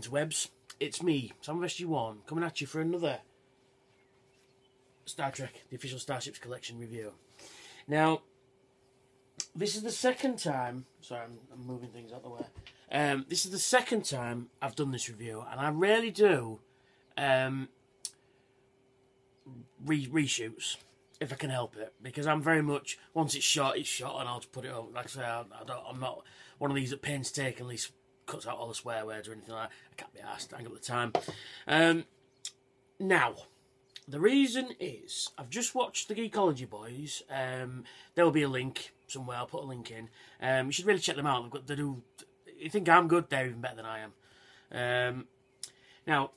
interwebs, it's me, Sam of SG1, coming at you for another Star Trek, the official Starships collection review. Now, this is the second time, sorry I'm moving things out the way, this is the second time I've done this review, and I rarely do reshoots, if I can help it, because I'm very much, once it's shot, and I'll just put it up. Like I say, I'm not one of these that painstakingly cuts out all the swear words or anything like that. I can't be asked, I ain't got the time. Now, the reason is, I've just watched the Geekology Boys. There will be a link somewhere, I'll put a link in. You should really check them out. You think I'm good, they're even better than I am. Now,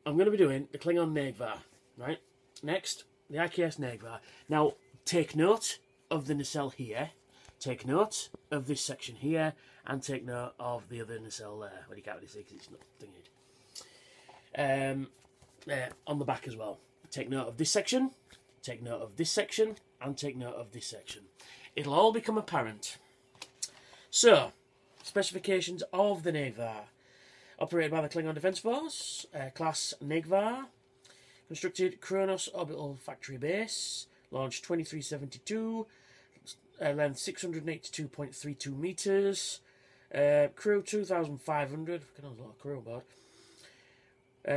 I'm going to be doing the Klingon Negh'Var, right? Next, the I.K.S. Negh'Var. Now, take note of the nacelle here, take note of this section here, and take note of the other nacelle there. Well, you can't really see because it's not thingied. There, on the back as well. Take note of this section, take note of this section, and take note of this section. It'll all become apparent. So, specifications of the Negh'Var. Operated by the Klingon Defence Force, class Negh'Var. Constructed Kronos Orbital Factory Base. Launched 2372. Length 682.32 metres. Crew 2,500. There's a lot of crew aboard.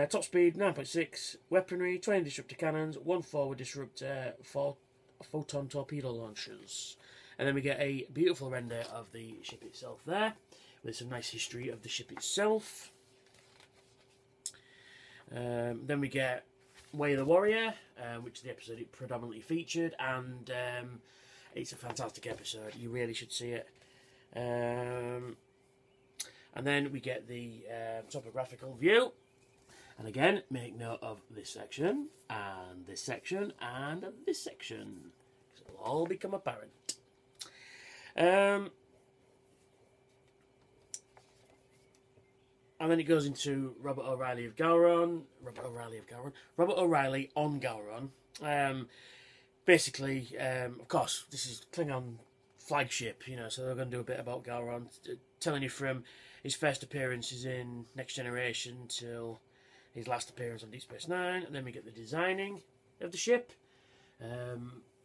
Top speed 9.6. Weaponry 20 disruptor cannons. 1 forward disruptor. 4 photon torpedo launchers. And then we get a beautiful render of the ship itself there, with some nice history of the ship itself. Then we get Way of the Warrior, which is the episode it predominantly featured, and it's a fantastic episode. You really should see it. And then we get the topographical view. And again, make note of this section, and this section, and this section. It'll all become apparent. And then it goes into Robert O'Reilly of Gowron. Robert O'Reilly on Gowron. Basically, of course, this is Klingon flagship, you know, so they're going to do a bit about Gowron, telling you from his first appearances in Next Generation till his last appearance on Deep Space Nine. And then we get the designing of the ship.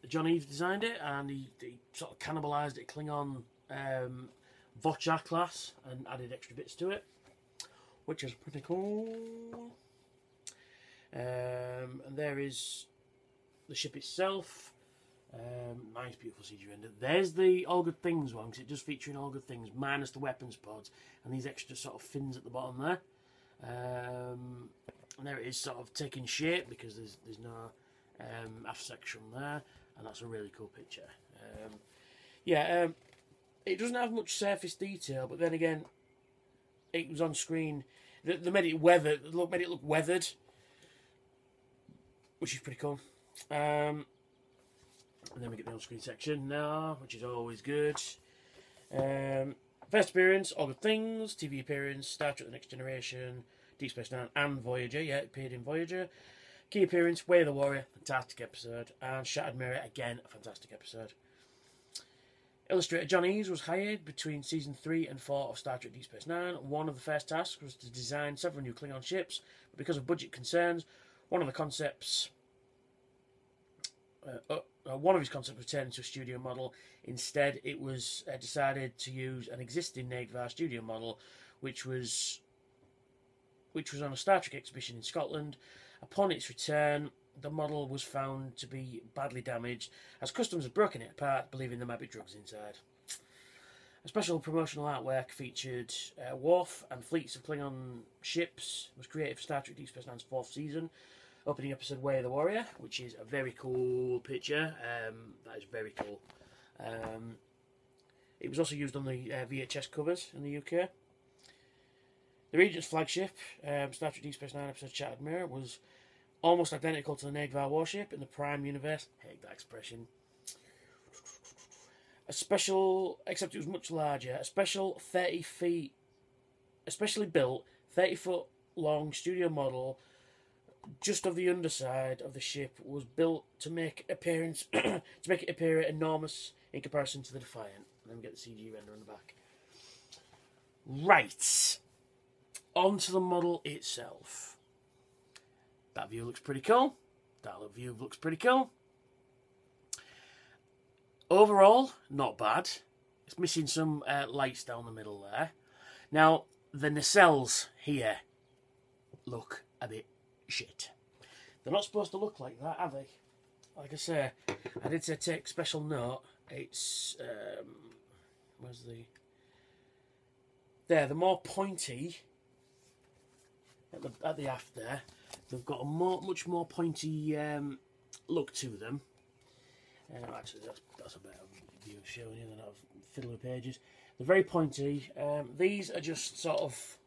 John Eves designed it, and he sort of cannibalised it Klingon Vocha class and added extra bits to it, which is pretty cool. And there is the ship itself. Nice, beautiful CG render. There's the All Good Things one, because it does feature in All Good Things, minus the weapons pods and these extra sort of fins at the bottom there. And there it is, sort of taking shape, because there's no aft section there, and that's a really cool picture. It doesn't have much surface detail, but then again, it was on screen. They made it weathered. Made it look weathered, which is pretty cool. And then we get the on-screen section now, which is always good. First appearance, All Good Things. TV appearance, Star Trek: The Next Generation, Deep Space Nine, and Voyager. Yeah, it appeared in Voyager. Key appearance, Way of the Warrior, fantastic episode. And Shattered Mirror, again, a fantastic episode. Illustrator John Eves was hired between Season 3 and 4 of Star Trek Deep Space Nine. One of the first tasks was to design several new Klingon ships, but because of budget concerns, one of his concepts was turned into a studio model. Instead, it was decided to use an existing Negh'Var studio model, which was on a Star Trek exhibition in Scotland. Upon its return, the model was found to be badly damaged, as customs had broken it apart, believing there might be drugs inside. A special promotional artwork featured Worf and fleets of Klingon ships. It was created for Star Trek Deep Space Nine's 4th season. Opening episode Way of the Warrior, which is a very cool picture. That is very cool. It was also used on the VHS covers in the UK. The Regent's flagship, Star Trek Deep Space Nine episode Shattered Mirror, was almost identical to the Negh'Var warship in the Prime universe. I hate that expression. A special, except it was much larger, a special 30 feet, a specially built 30-foot long studio model just of the underside of the ship was built to make appearance to make it appear enormous in comparison to the Defiant. And then we get the CG render on the back. Right. onto the model itself. That view looks pretty cool. That view looks pretty cool. Overall, not bad. It's missing some lights down the middle there. Now, the nacelles here look a bit shit. They're not supposed to look like that, are they? Like I say, I did say take special note. It's where's the? There, the more pointy at the aft there. They've got a much more pointy look to them. Actually, that's a better view of showing you than I've fiddled with pages. They're very pointy. These are just sort of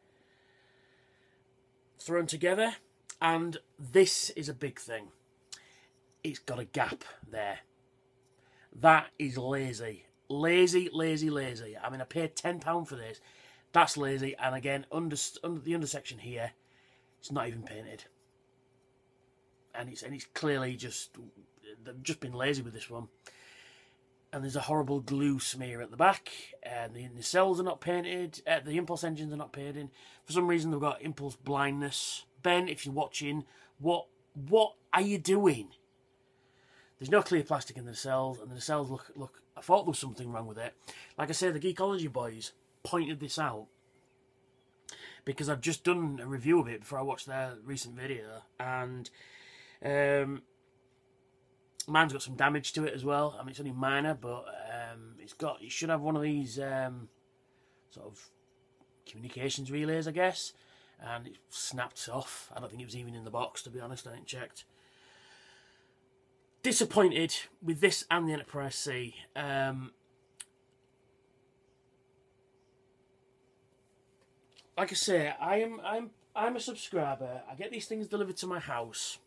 thrown together, and this is a big thing. It's got a gap there. That is lazy. Lazy, lazy, lazy. I mean, I paid £10 for this. That's lazy. And again, under the undersection here, it's not even painted. And it's clearly they've just been lazy with this one. And there's a horrible glue smear at the back. And the nacelles are not painted. The impulse engines are not painted. For some reason, they've got impulse blindness. Ben, if you're watching, what are you doing? There's no clear plastic in the nacelles, and the nacelles look. I thought there was something wrong with it. Like I say, the Geekology boys pointed this out because I've just done a review of it before I watched their recent video, and mine's got some damage to it as well. I mean, it's only minor, but it should have one of these sort of communications relays, I guess, and it snapped off. I don't think it was even in the box, to be honest. I ain't checked. Disappointed with this and the Enterprise C. Like I say, I'm a subscriber. I get these things delivered to my house,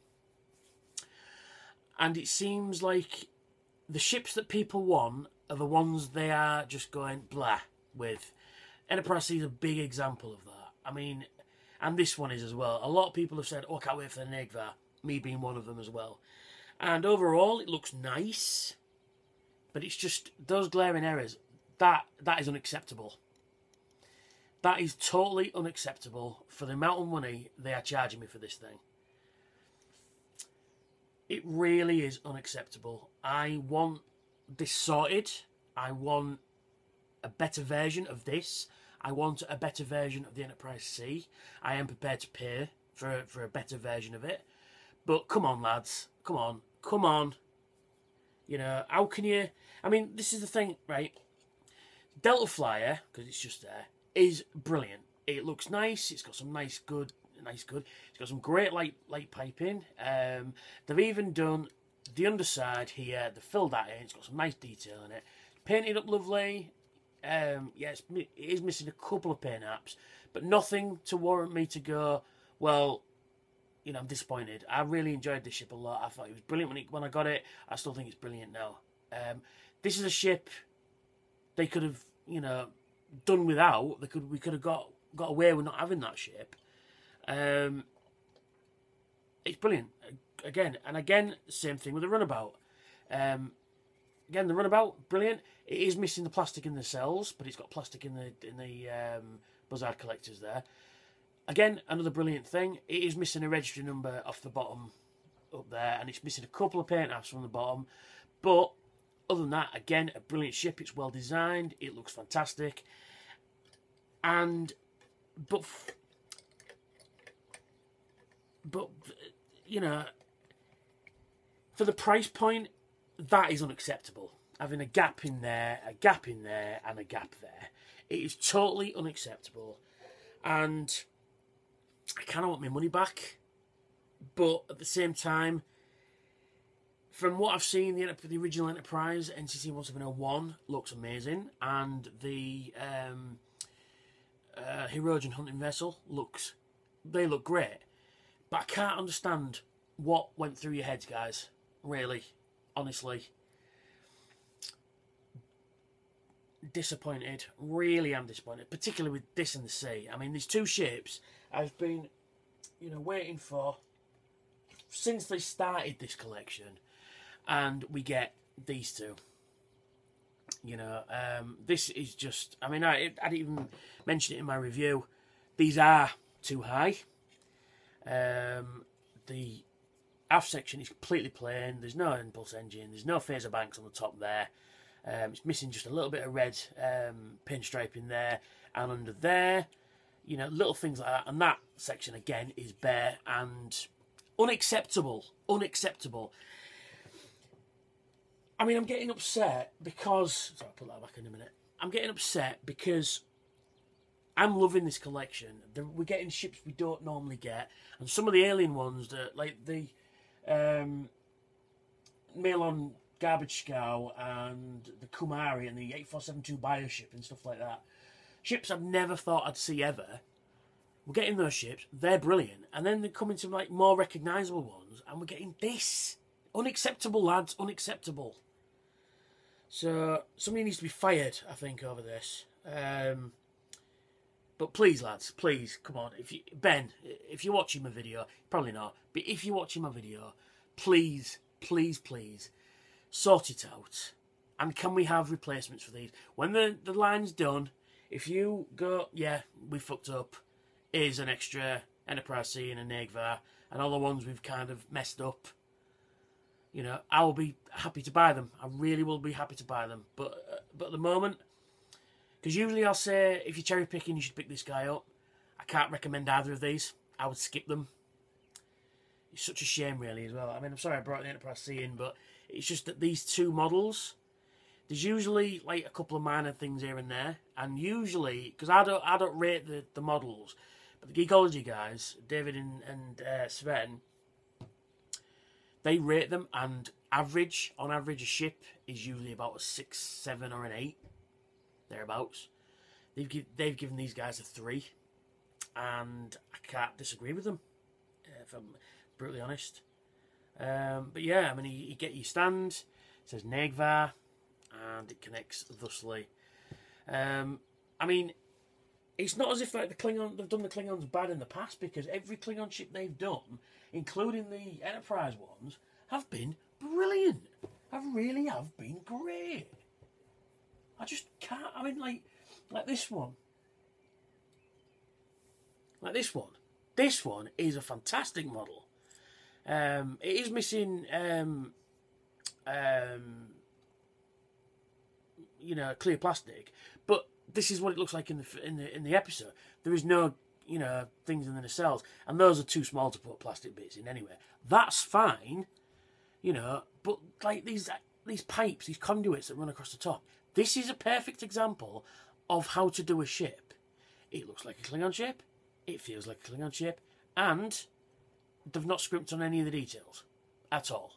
and it seems like the ships that people want are the ones they are just going blah with. Enterprise C is a big example of that. I mean, and this one is as well. A lot of people have said, "Oh, I can't wait for the Negh'Var," me being one of them as well. And overall, it looks nice, but it's just those glaring errors. That is unacceptable. That is totally unacceptable for the amount of money they are charging me for this thing. It really is unacceptable. I want this sorted. I want a better version of this. I want a better version of the Enterprise C. I am prepared to pay for a better version of it. But come on, lads. Come on. Come on. You know, how can you... I mean, this is the thing, right? Delta Flyer, because it's just there, is brilliant. It looks nice. It's got some nice, good. It's got some great light piping. They've even done the underside here. They filled that in. It's got some nice detail in it. Painted up lovely. Yes, it is missing a couple of paint apps, but nothing to warrant me to go, well, you know, I'm disappointed. I really enjoyed this ship a lot. I thought it was brilliant when I got it. I still think it's brilliant now. This is a ship they could have, you know, done without. We could have got away with not having that ship. It's brilliant. Again, same thing with the runabout. Again, the runabout, brilliant. It is missing the plastic in the cells, but it's got plastic in the buzzard collectors there. Again, another brilliant thing. It is missing a registry number off the bottom up there, and it's missing a couple of paint apps from the bottom. But other than that, again, a brilliant ship. It's well designed. It looks fantastic. But you know, for the price point, that is unacceptable. Having a gap in there, and a gap there. It is totally unacceptable. And I kind of want my money back. But at the same time, from what I've seen, the original Enterprise, NCC 1701, looks amazing. And the Hirogen hunting vessel they look great. But I can't understand what went through your heads, guys. Really. Honestly. Disappointed. Really am disappointed. Particularly with this and the sea. I mean, these two ships I've been, you know, waiting for since they started this collection. And we get these two. You know, this is just... I mean, I didn't even mention it in my review. These are too high. The aft section is completely plain. There's no impulse engine. There's no phaser banks on the top there. It's missing just a little bit of red pinstripe in there and under there. You know, little things like that. And that section, again, is bare and unacceptable. Unacceptable. I mean, I'm getting upset because... Sorry, I'll put that back in a minute. I'm getting upset because I'm loving this collection. We're getting ships we don't normally get. And some of the alien ones, like the Malon Garbage Scow and the Kumari and the 8472 Bioship and stuff like that. Ships I've never thought I'd see ever. We're getting those ships. They're brilliant. And then they come into like more recognisable ones. And we're getting this. Unacceptable, lads. Unacceptable. So, somebody needs to be fired, I think, over this. But please, lads, please, come on. Ben, if you're watching my video, probably not, but if you're watching my video, please, please, please, sort it out. And can we have replacements for these? When the line's done, if you go, yeah, we fucked up, here's an extra Enterprise C and a Negh'Var, and all the ones we've kind of messed up, you know, I will be happy to buy them. I really will be happy to buy them. But at the moment, because usually I'll say, if you're cherry picking, you should pick this guy up. I can't recommend either of these. I would skip them. It's such a shame, really, as well. I mean, I'm sorry I brought the Enterprise C in, but it's just that these two models, there's usually like a couple of minor things here and there, and usually, because I don't rate the models, but the Geekology guys, David and Sven, they rate them, and on average, a ship is usually about a 6, 7, or an 8, thereabouts. They've given these guys a 3, and I can't disagree with them, if I'm brutally honest. But yeah, I mean, you get your stand, it says Negh'Var, and it connects thusly. I mean, it's not as if like they've done the Klingons bad in the past, because every Klingon ship they've done, including the Enterprise ones, have been brilliant. Really have been great. I just can't. I mean, like this one. Like this one. This one is a fantastic model. It is missing, you know, clear plastic, but this is what it looks like in the episode. There is no, you know, things in the nacelles, and those are too small to put plastic bits in anyway. That's fine, you know, but like these pipes, these conduits that run across the top, this is a perfect example of how to do a ship. It looks like a Klingon ship, it feels like a Klingon ship, and they've not scrimped on any of the details at all.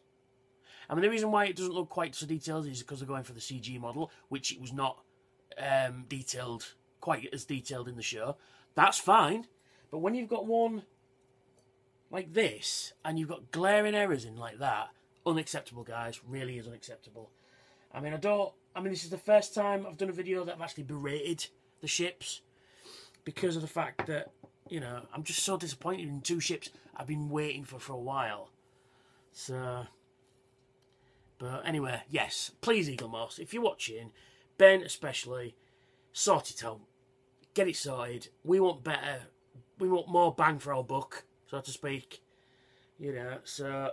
I mean, the reason why it doesn't look quite so detailed is because they're going for the CG model, which it was not detailed, quite as detailed in the show. That's fine, but when you've got one like this, and you've got glaring errors in like that, unacceptable, guys. Really is unacceptable. I mean, this is the first time I've done a video that I've actually berated the ships, because of the fact that, you know, I'm just so disappointed in two ships I've been waiting for a while. So, but anyway, yes, please, Eaglemoss, if you're watching, Ben especially, sort it out. Get it sorted. We want better. We want more bang for our buck, so to speak. You know, so,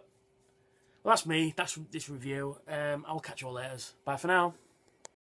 well, that's me. That's this review. I'll catch you all later. Bye for now.